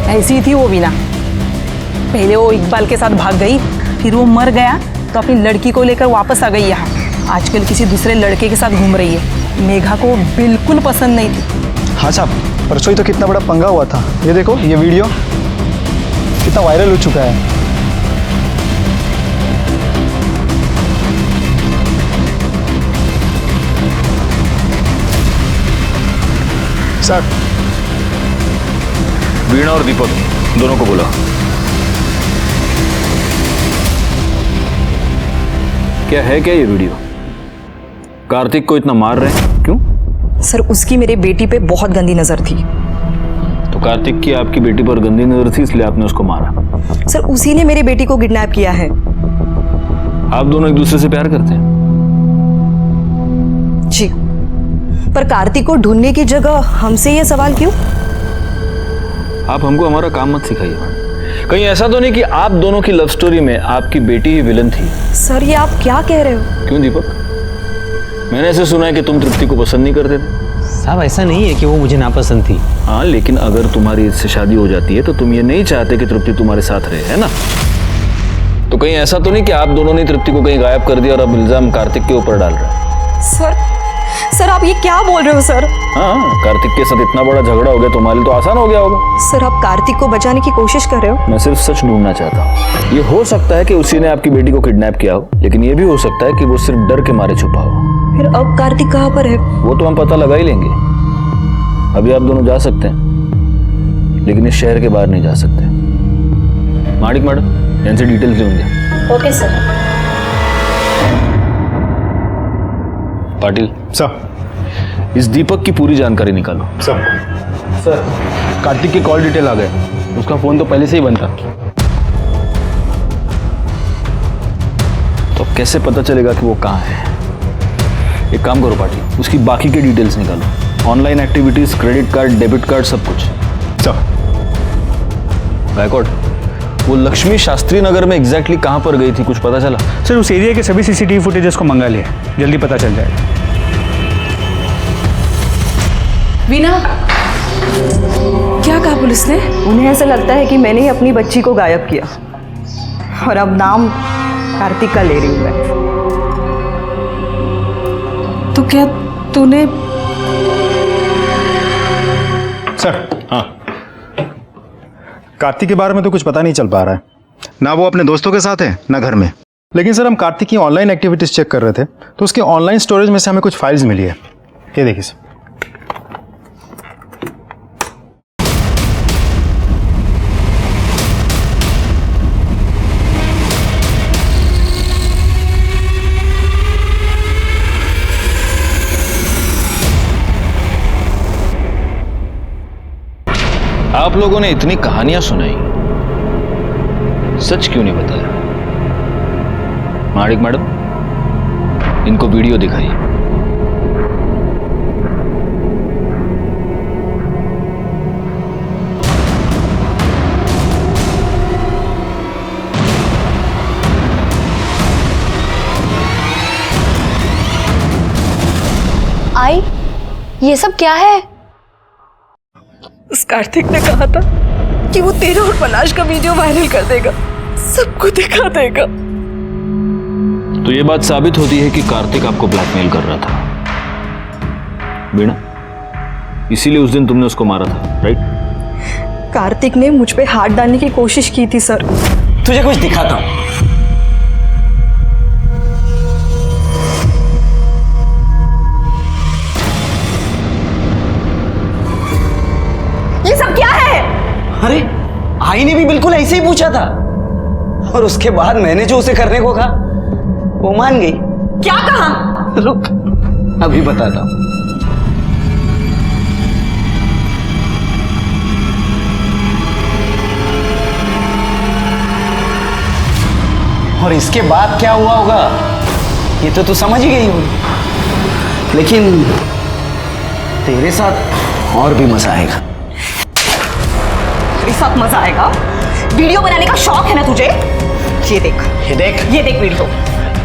D: ऐसी ही थी वो वीणा। पहले वो इकबाल के साथ भाग गई, फिर वो मर गया तो अपनी लड़की को लेकर वापस आ गई यहाँ। आजकल किसी दूसरे लड़के के साथ घूम रही है। मेघा को बिल्कुल पसंद नहीं थी।
H: हाँ साहब, परसों ही तो कितना बड़ा पंगा हुआ था। ये देखो, ये वीडियो कितना वायरल हो चुका है।
A: सर, वीणा और दीपक दोनों को बोला। क्या है क्या ये वीडियो? कार्तिक को इतना मार रहे हैं क्यों?
D: सर, उसकी मेरे बेटी पे बहुत गंदी नजर थी।
A: तो कार्तिक की आपकी बेटी पर गंदी नजर थी, इसलिए आपने उसको मारा?
D: सर, उसी ने मेरी बेटी को किडनैप किया है।
A: आप दोनों एक दूसरे से प्यार करते हैं?
D: जी, पर कार्तिक को ढूंढने की जगह हमसे ये सवाल क्यों?
A: आप हमको हमारा काम मत सिखाइए। कहीं ऐसा तो नहीं कि आप दोनों की लव स्टोरी में आपकी बेटी ही विलन थी?
D: सर, ये आप क्या कह रहे हो?
A: क्यों दीपक, मैंने ऐसे सुना है कि तुम तृप्ति को पसंद नहीं करते थे।
C: साहब ऐसा नहीं है कि वो मुझे नापसंद थी।
A: हाँ, लेकिन अगर तुम्हारी इससे शादी हो जाती है तो तुम ये नहीं चाहते कि तृप्ति तुम्हारे साथ रहे, है ना? तो कहीं ऐसा तो नहीं कि आप दोनों ने तृप्ति को कहीं गायब कर दिया और अब इल्जाम कार्तिक के ऊपर डाल रहे हैं?
D: सर आप ये क्या बोल रहे हो सर?
A: हाँ, कार्तिक के साथ इतना बड़ा झगड़ा हो गया, तुम्हारे लिए तो आसान हो गया होगा।
D: सर, आप कार्तिक को बचाने की कोशिश कर रहे हो?
A: मैं सिर्फ सच ढूंढना चाहता हूँ। ये हो सकता है कि उसी ने आपकी बेटी को किडनैप किया हो, लेकिन ये भी हो सकता है कि वो सिर्फ डर के मारे छुपा हो।
D: फिर अब कार्तिक कहाँ पर है?
A: वो तो हम पता लगा ही लेंगे। अभी आप दोनों जा सकते हैं, लेकिन इस शहर के बाहर नहीं जा सकते। माणिक मैडम, यहाँ से डिटेल्स लेंगे।
D: Okay sir.
A: पाटिल
L: सर।
A: इस दीपक की पूरी जानकारी निकालो।
H: सर, कार्तिक के कॉल डिटेल आ गए। उसका फोन तो पहले से ही बंद था।
A: तो कैसे पता चलेगा कि वो कहाँ है? एक काम करो पाटिल, उसकी बाकी के डिटेल्स निकालो। Online activities, credit card, debit card, सब कुछ।
L: सर।
A: गायकवाड़, वो लक्ष्मी शास्त्री नगर में एग्जैक्टली कहाँ पर गई थी, कुछ पता चला?
H: सर, उस एरिया के सभी सीसीटीवी फुटेजेस को मंगा लिया, जल्दी पता चल जाएगा।
D: वीणा, क्या कहा पुलिस ने? उन्हें ऐसा लगता है कि मैंने ही अपनी बच्ची को गायब किया और अब नाम कार्तिक का ले रही हूं मैं। तो क्या तूने?
L: सर। हाँ। कार्तिक के बारे में तो कुछ पता नहीं चल पा रहा है। ना वो अपने दोस्तों के साथ है, ना घर में। लेकिन सर, हम कार्तिक की ऑनलाइन एक्टिविटीज चेक कर रहे थे तो उसके ऑनलाइन स्टोरेज में से हमें कुछ फाइल्स मिली है। ये देखिए सर।
A: आप लोगों ने इतनी कहानियां सुनाई, सच क्यों नहीं बताया? माणिक मैडम, इनको वीडियो दिखाइए।
J: आई, ये सब क्या है?
D: उस कार्तिक ने कहा था कि वो तेरा और पलाश का वीडियो वायरल कर देगा, सबको दिखा देगा।
A: तो ये बात साबित होती है कि कार्तिक आपको ब्लैकमेल कर रहा था, वीणा। इसीलिए उस दिन तुमने उसको मारा था, राइट?
D: कार्तिक ने मुझ पे हाथ डालने की कोशिश की थी सर।
B: तुझे कुछ दिखाता हूं।
D: ये सब क्या है?
B: अरे, आई ने भी बिल्कुल ऐसे ही पूछा था और उसके बाद मैंने जो उसे करने को कहा वो मान गई।
D: क्या कहा?
B: रुक, अभी बताता हूं। और इसके बाद क्या हुआ होगा ये तो तू समझ ही गई होगी, लेकिन तेरे साथ और भी मजा आएगा।
D: तेरे साथ मजा आएगा? वीडियो बनाने का शौक है ना तुझे? ये देख,
B: ये देख,
D: ये देख वीडियो।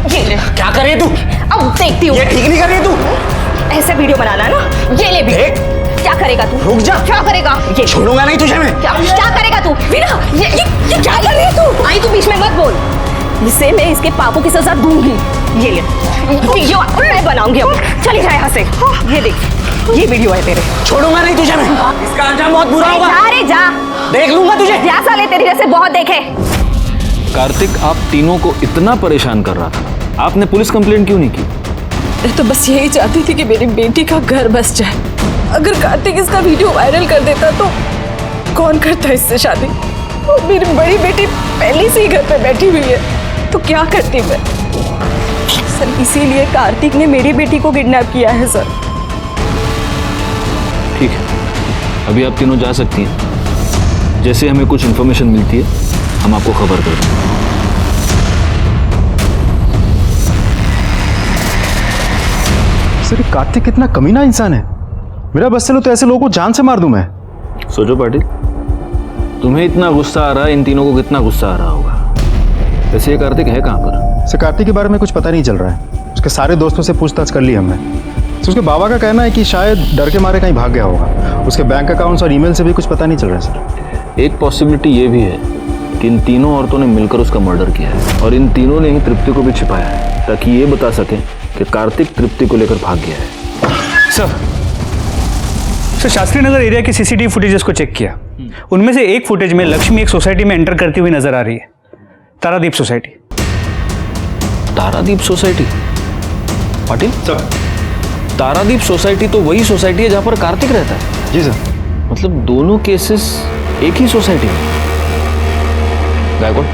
D: ये ले।
B: क्या कर रही है तू?
D: अब देखती हूँ।
B: ये ठीक नहीं कर रही है तू।
D: ऐसे वीडियो बनाना है ना? ये ले वीडियो।
B: देख।
D: क्या करेगा तू?
B: रुक जा।
D: क्या करेगा? ये
B: छोड़ूंगा नहीं तुझे मैं।
D: क्या करेगा तू? वीना, ये क्या कर रही है तू? आई तू बीच में मत बोल। इसे मैं इसके पापों की सजा दूंगी। ये ले वीडियो मैं बनाऊंगी अब। चली जा यहाँ से। ये देख, ये वीडियो है तेरे।
B: छोड़ूंगा नहीं तुझे मैं। इसका अंजाम बहुत बुरा होगा।
D: जा रे जा।
B: देख लूंगा तुझे।
D: क्या साले तेरे जैसे बहुत देखे।
A: कार्तिक आप तीनों को इतना परेशान कर रहा था, आपने पुलिस कंप्लेंट क्यों नहीं की?
F: मैं तो बस यही चाहती थी कि मेरी बेटी का घर बस जाए। अगर कार्तिक इसका वीडियो वायरल कर देता तो कौन करता इससे शादी? और मेरी बड़ी बेटी पहले से ही घर पे बैठी हुई है, तो क्या करती मैं? सर इसीलिए कार्तिक ने मेरी बेटी को किडनैप किया है सर।
A: ठीक है, अभी आप तीनों जा सकती हैं। जैसे हमें कुछ इन्फॉर्मेशन मिलती है हम आपको खबर कर देंगे।
L: सर ये कार्तिक कितना कमीना इंसान है। मेरा बस चलो तो ऐसे लोगों को जान से मार दूं मैं।
A: सोचो पाटिल, तुम्हें इतना गुस्सा आ रहा है, इन तीनों को कितना गुस्सा आ रहा होगा। वैसे ये कार्तिक है कहाँ पर?
L: सर कार्तिक के बारे में कुछ पता नहीं चल रहा है। उसके सारे दोस्तों से पूछताछ कर ली हमने। सर उसके बाबा का कहना है कि शायद डर के मारे कहीं भाग गया होगा। उसके बैंक अकाउंट्स और ईमेल से भी कुछ पता नहीं चल रहा है सर।
A: एक पॉसिबिलिटी ये भी है कि इन तीनों औरतों ने मिलकर उसका मर्डर किया है और इन तीनों ने ही तृप्ति को भी छिपाया है ताकि ये बता सकें कि कार्तिक तृप्ति को लेकर भाग गया है।
H: सर शास्त्री नगर एरिया की सीसीटीवी फुटेजेस को चेक किया। उनमें से एक फुटेज में लक्ष्मी एक सोसाइटी में एंटर करती हुई नजर आ रही है, Taradeep society.
A: Taradeep society? Patil
L: sir,
A: Taradeep society तो वही सोसाइटी है जहां पर कार्तिक रहता है।
L: जी सर।
A: मतलब दोनों केसेस एक ही सोसाइटी में। गायकवाड़,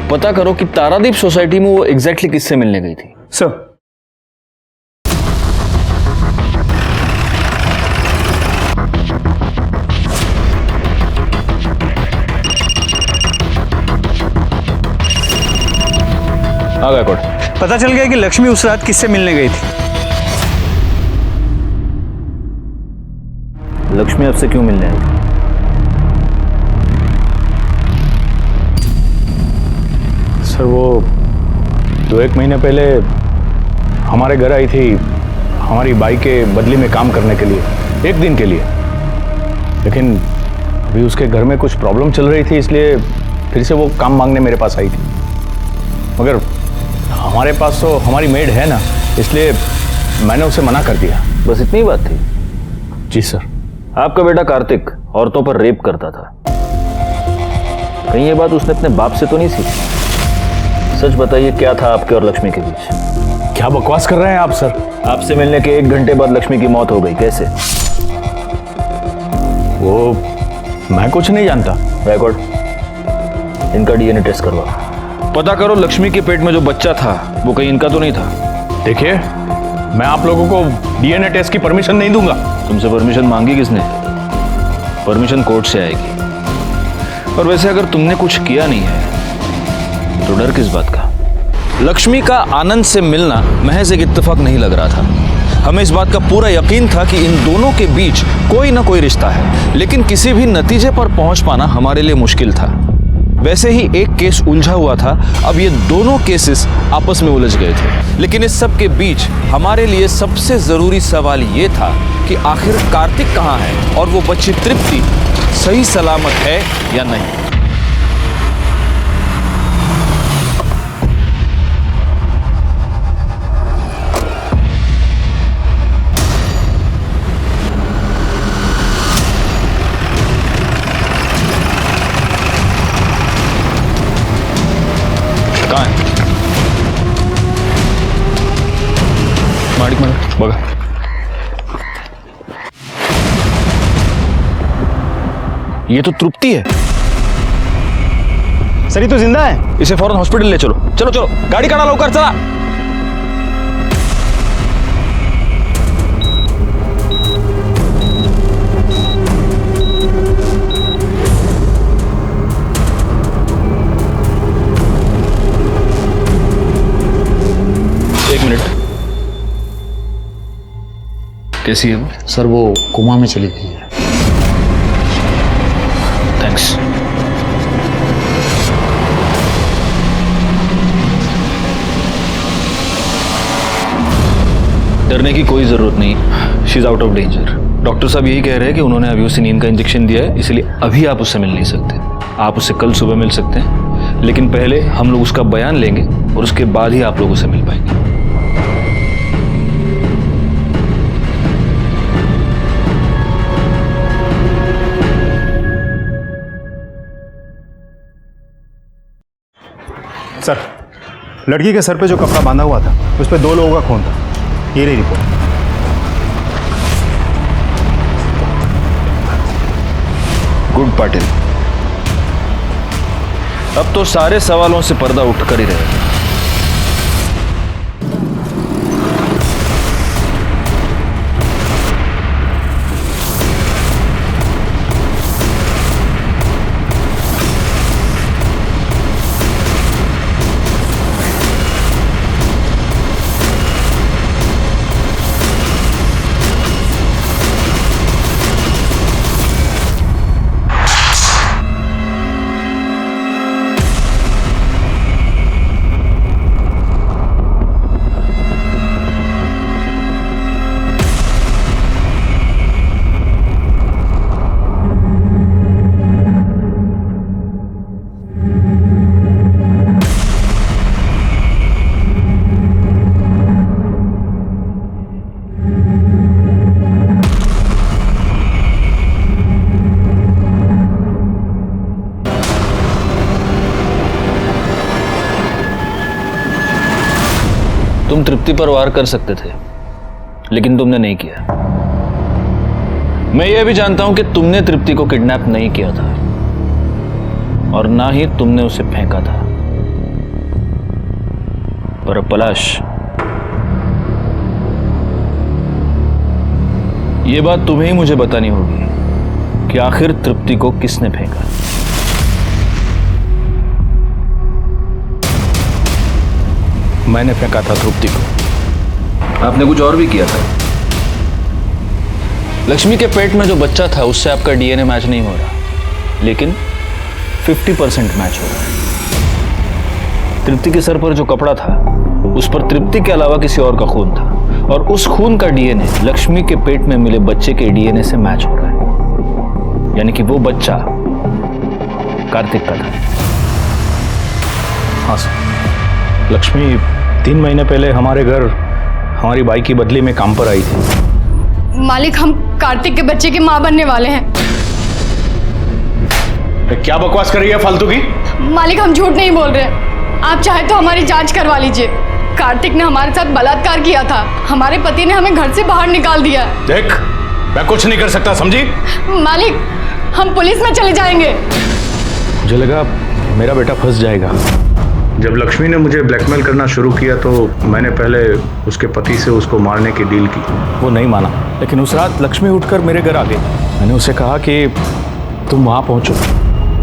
A: पता करो कि तारादीप सोसाइटी में वो एग्जैक्टली किससे मिलने गई थी।
H: सर
A: हाँ गायकवाड़,
H: पता चल गया कि लक्ष्मी उस रात किससे मिलने गई थी।
A: लक्ष्मी आपसे क्यों मिलने आई?
K: सर वो 2-1 महीने पहले हमारे घर आई थी हमारी बाई के बदले में काम करने के लिए, 1 दिन के लिए। लेकिन अभी उसके घर में कुछ प्रॉब्लम चल रही थी, इसलिए फिर से वो काम मांगने मेरे पास आई थी। मगर हमारे पास तो हमारी मेड है ना, इसलिए मैंने उसे मना कर दिया।
A: बस इतनी बात थी?
K: जी सर।
A: आपका बेटा कार्तिक औरतों पर रेप करता था, कहीं ये बात उसने अपने बाप से तो नहीं सीखी? सच बताइए, क्या था आपके और लक्ष्मी के बीच?
K: क्या बकवास कर रहे हैं आप सर?
A: आपसे मिलने के 1 घंटे बाद लक्ष्मी की मौत हो गई, कैसे?
K: वो मैं कुछ नहीं जानता।
A: गायकवाड़, इनका डीएनए टेस्ट करवाओ। पता करो लक्ष्मी के पेट में जो बच्चा था वो कहीं इनका तो नहीं था।
K: देखिए, मैं आप लोगों को डीएनए टेस्ट की परमिशन नहीं दूंगा।
A: तुमसे परमिशन मांगी किसने? परमिशन कोर्ट से आएगी। और वैसे अगर तुमने कुछ किया नहीं है तो डर किस बात का? लक्ष्मी का आनंद से मिलना महज एक इत्तेफाक नहीं लग रहा था। हमें इस बात का पूरा यकीन था कि इन दोनों के बीच कोई ना कोई रिश्ता है, लेकिन किसी भी नतीजे पर पहुंच पाना हमारे लिए मुश्किल था। वैसे ही एक केस उलझा हुआ था, अब ये दोनों केसेस आपस में उलझ गए थे। लेकिन इस सब के बीच हमारे लिए सबसे जरूरी सवाल ये था कि आखिर कार्तिक कहाँ है और वो बच्ची तृप्ति सही सलामत है या नहीं। कहाँ है? माडिक बघा। ये तो तृप्ति है।
L: सर ये तो जिंदा है।
A: इसे फौरन हॉस्पिटल ले चलो। चलो चलो, गाड़ी काढ़ा लवकर, चला। कैसी है वो?
N: सर वो कोमा में चली गई है।
A: थैंक्स। डरने की कोई जरूरत नहीं, she is out of danger. Doctor साहब यही कह रहे हैं कि उन्होंने अभी उसे नींद का इंजेक्शन दिया है, इसलिए अभी आप उससे मिल नहीं सकते। आप उससे कल सुबह मिल सकते हैं, लेकिन पहले हम लोग उसका बयान लेंगे और उसके बाद ही आप लोग उससे मिल पाएंगे।
L: सर, लड़की के सर पे जो कपड़ा बांधा हुआ था उस पर 2 लोगों का खून था। ये रही रिपोर्ट।
A: गुड पाटिल, अब तो सारे सवालों से पर्दा उठकर ही रहेगा। तुम तृप्ति पर वार कर सकते थे, लेकिन तुमने नहीं किया। मैं यह भी जानता हूं कि तुमने तृप्ति को किडनैप नहीं किया था और ना ही तुमने उसे फेंका था। पर पलाश, यह बात तुम्हें ही मुझे बतानी होगी कि आखिर तृप्ति को किसने फेंका।
K: मैंने फेंका था तृप्ति को।
A: आपने कुछ और भी किया था। लक्ष्मी के पेट में जो बच्चा था उससे आपका डीएनए मैच नहीं हो रहा, लेकिन 50% मैच हो रहा है। तृप्ति के सर पर जो कपड़ा था उस पर तृप्ति के अलावा किसी और का खून था, और उस खून का डीएनए लक्ष्मी के पेट में मिले बच्चे के डीएनए से मैच हो रहा है। यानी कि वो बच्चा कार्तिक का था।
K: हाँ सर, लक्ष्मी 3 महीने पहले हमारे घर हमारी बाई की बदली में काम पर आई थी।
F: मालिक, हम कार्तिक के बच्चे की माँ बनने वाले हैं।
K: क्या बकवास कर रही है फालतू की?
F: मालिक, हम झूठ नहीं बोल रहे। आप चाहे तो हमारी जांच करवा लीजिए। कार्तिक ने हमारे साथ बलात्कार किया था। हमारे पति ने हमें घर से बाहर निकाल दिया।
K: देख, मैं कुछ नहीं कर सकता, समझी?
F: मालिक, हम पुलिस में चले जाएंगे।
K: मुझे लगा मेरा बेटा फंस जाएगा। जब लक्ष्मी ने मुझे ब्लैकमेल करना शुरू किया तो मैंने पहले उसके पति से उसको मारने की डील की। वो नहीं माना, लेकिन उस रात लक्ष्मी उठकर मेरे घर आ गई। मैंने उसे कहा कि तुम वहाँ पहुँचो,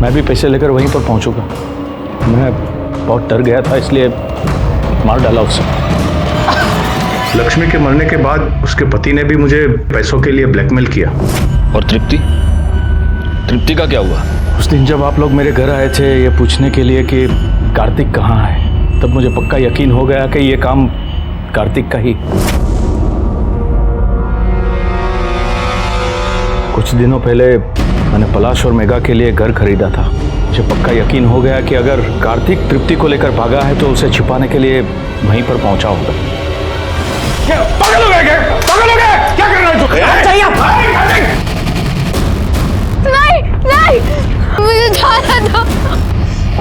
K: मैं भी पैसे लेकर वहीं पर पहुँचूंगा। मैं बहुत डर गया था, इसलिए मार डाला उसे। लक्ष्मी के मरने के बाद उसके पति ने भी मुझे पैसों के लिए ब्लैकमेल किया।
A: और तृप्ति का क्या हुआ?
K: उस दिन जब आप लोग मेरे घर आए थे ये पूछने के लिए कि कार्तिक कहाँ है, तब मुझे पक्का यकीन हो गया कि ये काम कार्तिक का ही। कुछ दिनों पहले मैंने पलाश और मेघा के लिए घर खरीदा था। मुझे पक्का यकीन हो गया कि अगर कार्तिक तृप्ति को लेकर भागा है तो उसे छिपाने के लिए वहीं पर पहुंचा होगा। पागल हो गए? पागल हो गए? क्या कर रहे हो तुम?
F: नहीं, नहीं, मुझे जाने दो।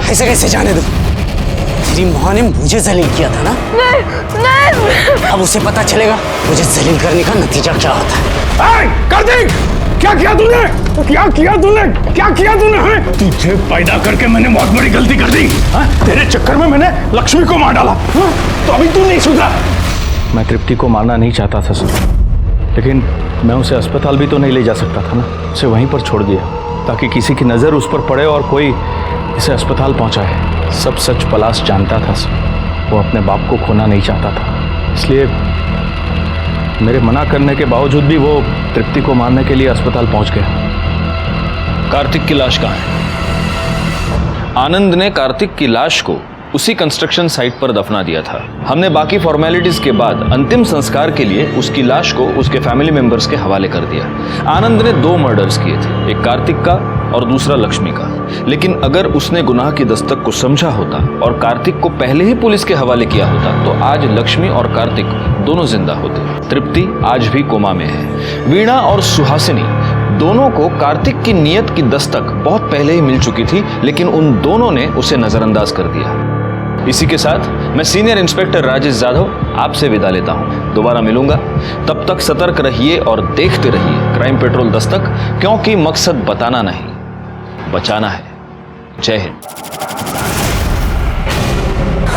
B: ऐसे कैसे जाने दो? तेरी माँ ने मुझे जलील किया था ना?
F: नहीं, नहीं।
B: अब उसे पता चलेगा मुझे जलील करने का नतीजा क्या होता है।
K: कार्तिक, क्या किया तूने? क्या किया तूने? क्या किया तूने? तुझे पैदा करके मैंने बहुत बड़ी गलती कर दी। तेरे चक्कर में मैंने लक्ष्मी को मार डाला। तो अभी तू नहीं सुधरा। मैं तृप्ति को मारना नहीं चाहता था सर, लेकिन मैं उसे अस्पताल भी तो नहीं ले जा सकता था ना। उसे वहीं पर छोड़ दिया ताकि किसी की नज़र उस पर पड़े और कोई इसे अस्पताल पहुंचाए। सब सच पलाश जानता था सर। वो अपने बाप को खोना नहीं चाहता था, इसलिए मेरे मना करने के बावजूद भी वो तृप्ति को मारने के लिए अस्पताल पहुंच गया।
A: कार्तिक की लाश कहाँ है? आनंद ने कार्तिक की लाश को उसी कंस्ट्रक्शन साइट पर दफना दिया था। हमने बाकी फॉर्मेलिटीज के बाद अंतिम संस्कार के लिए उसकी लाश को उसके फैमिली मेंबर्स के हवाले कर दिया। आनंद ने 2 मर्डर्स किए थे, एक कार्तिक का और दूसरा लक्ष्मी का। लेकिन अगर उसने गुनाह की दस्तक को समझा होता और कार्तिक को पहले ही पुलिस के हवाले किया होता तो आज लक्ष्मी और कार्तिक दोनों जिंदा होते। तृप्ति आज भी कोमा में है। वीणा और सुहासिनी दोनों को कार्तिक की नीयत की दस्तक बहुत पहले ही मिल चुकी थी, लेकिन उन दोनों ने उसे नजरअंदाज कर दिया। इसी के साथ मैं सीनियर इंस्पेक्टर राजेश जाधव आपसे विदा लेता हूं। दोबारा मिलूंगा, तब तक सतर्क रहिए और देखते रहिए क्राइम पेट्रोल दस्तक, क्योंकि मकसद बताना नहीं, बचाना है। जय हिंद।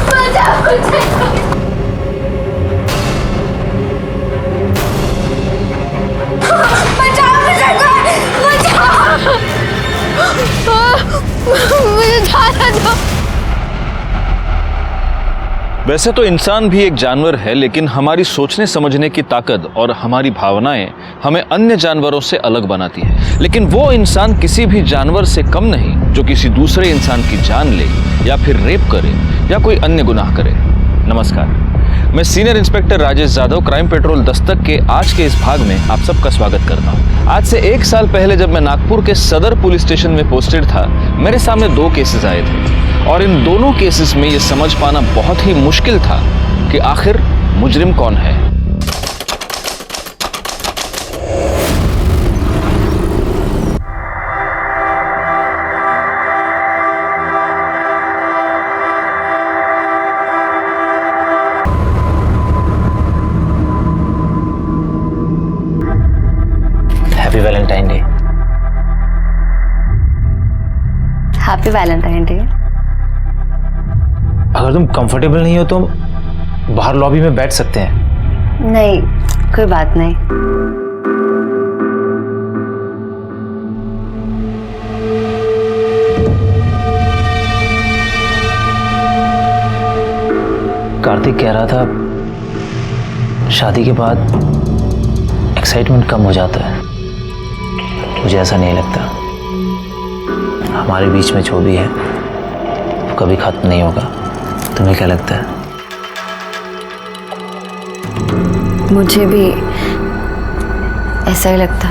G: मुझे जाने दो।
A: वैसे तो इंसान भी एक जानवर है, लेकिन हमारी सोचने समझने की ताकत और हमारी भावनाएं हमें अन्य जानवरों से अलग बनाती है। लेकिन वो इंसान किसी भी जानवर से कम नहीं जो किसी दूसरे इंसान की जान ले या फिर रेप करे या कोई अन्य गुनाह करे। नमस्कार, मैं senior inspector Rajesh Jadhav crime petrol Dastak के आज के इस भाग में आप सबका स्वागत करता हूं। आज से 1 साल पहले जब मैं नागपुर के सदर पुलिस स्टेशन में पोस्टेड था, मेरे सामने 2 केसेस आए थे और इन दोनों केसेस में यह समझ पाना बहुत ही मुश्किल था कि आखिर मुजरिम कौन है।
C: Happy Valentine day.
E: Happy Valentine day.
C: अगर तुम कंफर्टेबल नहीं हो तो बाहर लॉबी में बैठ सकते हैं।
E: नहीं, कोई बात नहीं।
C: कार्तिक कह रहा था शादी के बाद एक्साइटमेंट कम हो जाता है। मुझे ऐसा नहीं लगता। हमारे बीच में जो भी है वो कभी खत्म नहीं होगा। तुम्हें क्या लगता है?
E: मुझे भी ऐसा ही लगता है।